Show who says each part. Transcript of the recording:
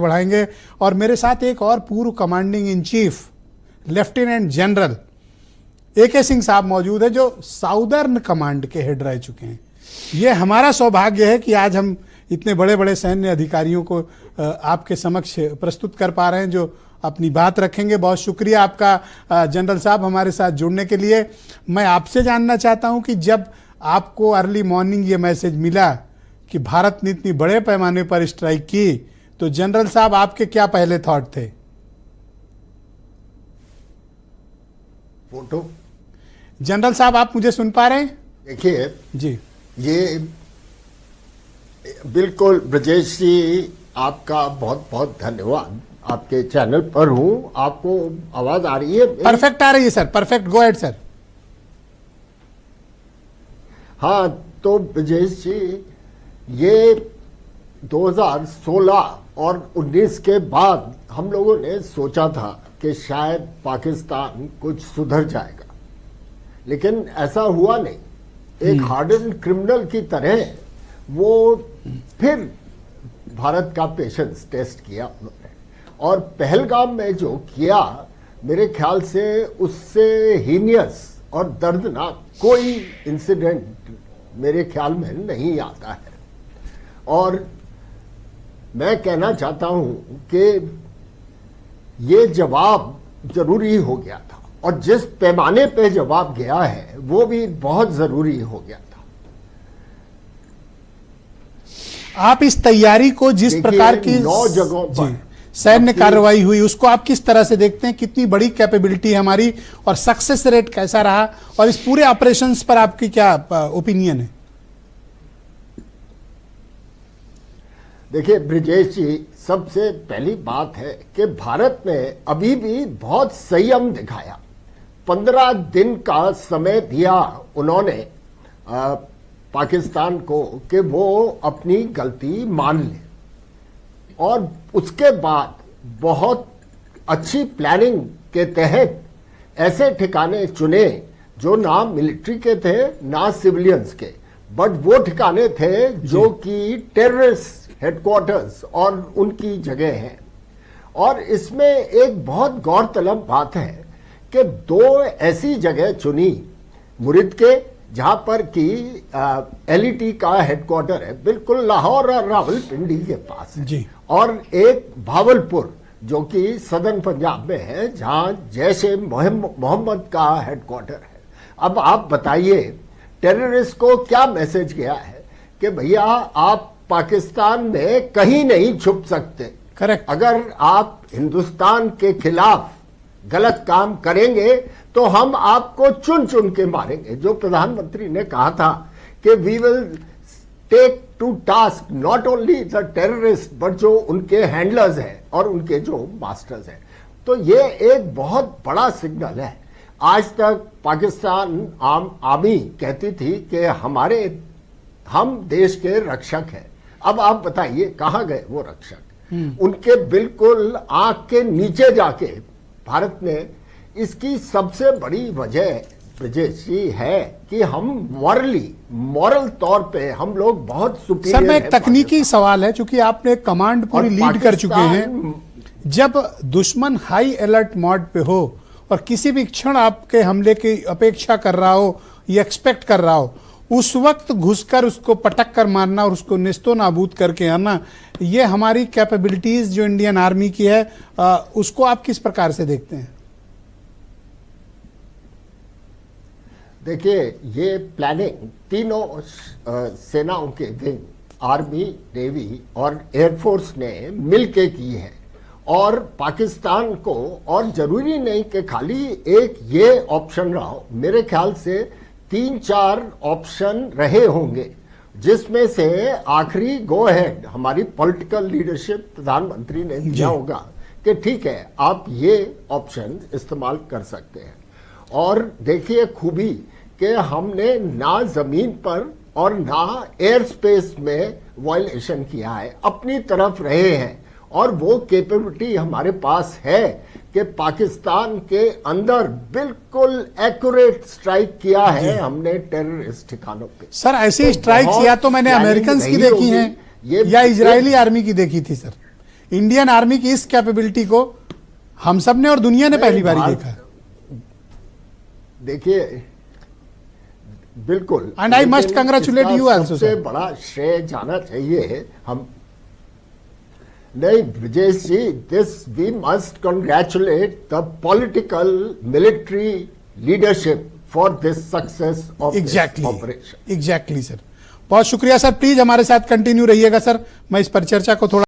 Speaker 1: बढ़ाएंगे। और मेरे साथ एक और पूर्व commanding in chief lieutenant general AK Singh साहब मौजूद है, जो साउदर्न कमांड के हेड रह चुके हैं। ये हमारा सौभाग्य है कि आज हम इतने बड़े बड़े सैन्य अधिकारियों को आपके समक्ष प्रस्तुत कर पा रहे हैं, जो अपनी बात रखेंगे। बहुत शुक्रिया आपका जनरल साहब हमारे साथ जुड़ने के लिए। मैं आपसे जानना चाहता हूं कि जब आपको अर्ली मॉर्निंग ये मैसेज मिला कि भारत ने इतनी बड़े पैमाने पर स्ट्राइक की, तो जनरल साहब आपके क्या पहले थॉट थे?
Speaker 2: फोटो।
Speaker 1: जनरल साहब आप मुझे सुन पा रहे हैं?
Speaker 2: देखिए
Speaker 1: जी,
Speaker 2: ये बिल्कुल ब्रजेश जी, आपका बहुत बहुत धन्यवाद। आपके चैनल पर हूं, आपको आवाज आ रही है?
Speaker 1: परफेक्ट आ रही है sir, perfect, go ahead sir.
Speaker 2: हाँ, तो ब्रजेश जी, ये 2016 और 19 के बाद हम लोगों ने सोचा था कि शायद पाकिस्तान कुछ सुधर जाएगा, लेकिन ऐसा हुआ नहीं। एक हार्डन क्रिमिनल की तरह वो फिर भारत का पेशेंस टेस्ट किया उन्होंने, और पहलगाम में जो किया, मेरे ख्याल से उससे हीनियस और दर्दनाक कोई इंसिडेंट मेरे ख्याल में नहीं आता है। और मैं कहना चाहता हूं कि ये जवाब जरूरी हो गया था, और जिस पैमाने पे जवाब गया है वो भी बहुत जरूरी हो गया था।
Speaker 1: आप इस तैयारी को जिस प्रकार की
Speaker 2: 9 जगहों पर
Speaker 1: सैन्य कार्रवाई हुई, उसको आप किस तरह से देखते हैं? कितनी बड़ी कैपेबिलिटी है हमारी, और सक्सेस रेट कैसा रहा, और इस पूरे ऑपरेशंस पर आपकी क्या ओपिनियन है?
Speaker 2: देखिए ब्रिजेश जी, सबसे पहली बात है कि भारत ने अभी भी बहुत संयम दिखाया। 15 दिन का समय दिया उन्होंने पाकिस्तान को कि वो अपनी गलती मान ले, और उसके बाद बहुत अच्छी प्लानिंग के तहत ऐसे ठिकाने चुने जो ना मिलिट्री के थे ना सिविलियंस के, बट वो ठिकाने थे जो कि टेररिस्ट हेडक्वार्टर्स और उनकी जगह है। और इसमें एक बहुत गौरतलब बात है कि 2 ऐसी जगह चुनी, मुरिद के जहां पर कि LET का हेडक्वार्टर है, बिल्कुल लाहौर और रावलपिंडी के पास है जी, और एक भावलपुर जो कि सदर्न पंजाब में है, जहां जैश-ए मोहम्मद का हेडक्वार्टर है। अब आप बताइए, टेररिस्ट को क्या मैसेज गया है कि भैया आप पाकिस्तान में कहीं नहीं छुप सकते।
Speaker 1: करेक्ट।
Speaker 2: अगर आप हिंदुस्तान के खिलाफ गलत काम करेंगे तो हम आपको चुन चुन के मारेंगे। जो प्रधानमंत्री ने कहा था कि we will take to task not only the terrorist but जो उनके हैंडलर्स हैं और उनके जो मास्टर्स हैं। तो ये एक बहुत बड़ा सिग्नल है। आज तक पाकिस्तान आर्मी कहती थी कि हम देश के रक्षक हैं। अब आप बताइए कहां गए वो रक्षक? उनके बिल्कुल आंख के नीचे जाके भारत ने, इसकी सबसे बड़ी वजह ब्रजेश जी है कि हम मॉरल तौर पे हम लोग बहुत सुपीरियर।
Speaker 1: सर, मैं एक तकनीकी सवाल है, चूंकि आपने कमांड पूरी लीड कर चुके हैं। जब दुश्मन हाई अलर्ट मोड पे हो और किसी भी क्षण आपके हमले की अपेक्षा कर रहा हो या एक्सपेक्ट कर रहा हो, उस वक्त घुसकर उसको पटक कर मारना और उसको निस्तो नाबूद करके आना, ये हमारी कैपेबिलिटीज जो इंडियन आर्मी की है, उसको आप किस प्रकार से देखते हैं?
Speaker 2: देखिए, ये प्लानिंग तीनों सेनाओं के विंग, आर्मी, नेवी और एयरफोर्स ने मिलके की है। और पाकिस्तान को, और जरूरी नहीं कि खाली एक ये ऑप्शन रहा हो, मेरे ख्याल से 3-4 ऑप्शन रहे होंगे, जिसमें से आखिरी गो अहेड हमारी पॉलिटिकल लीडरशिप, प्रधानमंत्री ने दिया होगा कि ठीक है आप ये ऑप्शन इस्तेमाल कर सकते हैं। और देखिए खूबी कि हमने ना जमीन पर और ना एयर स्पेस में वायलेशन किया है, अपनी तरफ रहे हैं, और वो कैपेबिलिटी हमारे पास है कि पाकिस्तान के अंदर बिल्कुल एक्यूरेट स्ट्राइक किया है हमने टेररिस्ट ठिकानों पे।
Speaker 1: सर, ऐसी स्ट्राइक्स या तो मैंने अमेरिकन की देखी हैं या इजरायली आर्मी की देखी थी सर, इंडियन आर्मी की इस कैपेबिलिटी को हम सब ने और दुनिया ने पहली बार देखा।
Speaker 2: देखिए, बिल्कुल,
Speaker 1: And I must congratulate you also,
Speaker 2: सबसे
Speaker 1: sir.
Speaker 2: बड़ा श्रेय जाना चाहिए हम नहीं Vijay ji, this we must congratulate the political military leadership for this success of operation.
Speaker 1: Exactly sir, बहुत शुक्रिया सर। प्लीज हमारे साथ कंटिन्यू रहिएगा सर। मैं इस पर चर्चा को थोड़ा